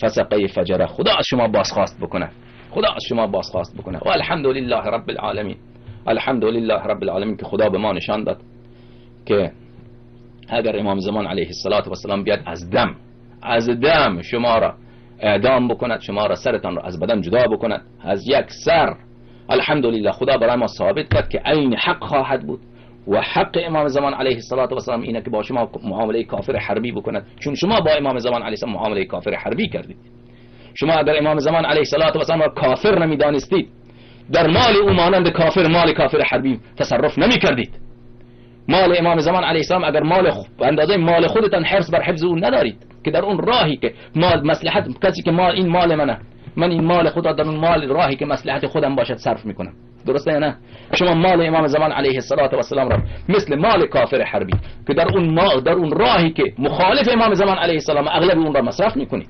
فسقی فجره. خدا از شما بازخواست بکنه، خدا از شما بازخواست بکنه. و الحمدلله رب العالمین، الحمدلله رب العالمین که خدا به ما نشان داد که اگر امام زمان علیه السلام بیاد از دم شما را اعدام بکند، شما را سرتان را از بدن جدا بکند از یک سر، الحمدلله خدا برای ما ثابت کرد که عین حق خواهد بود. و حق امام زمان علیه السلام اینه که با شما معامله کافر حربی بکند، چون شما با امام زمان علیه السلام معامله کافر حربی کردید. شما اگر امام زمان علیه السلام را کافر نمیدانستید، در مال او مانند کافر، مال کافر حربی تصرف نمی کردید. مال امام زمان علیه السلام اگر اندازه مال خودتان حرص بر حفظ او ندارید که در اون راهی که مال مصلحت کسی که مال این مال منه، من این مال خدا در اون مال راهی که مصلحت خودم باشد صرف میکنم، درسته یا نه؟ شما مال امام زمان علیه السلام را مثل مال کافر حربی که در اون راهی که مخالف امام زمان علیه السلام اغلب اون را مصرف میکنید،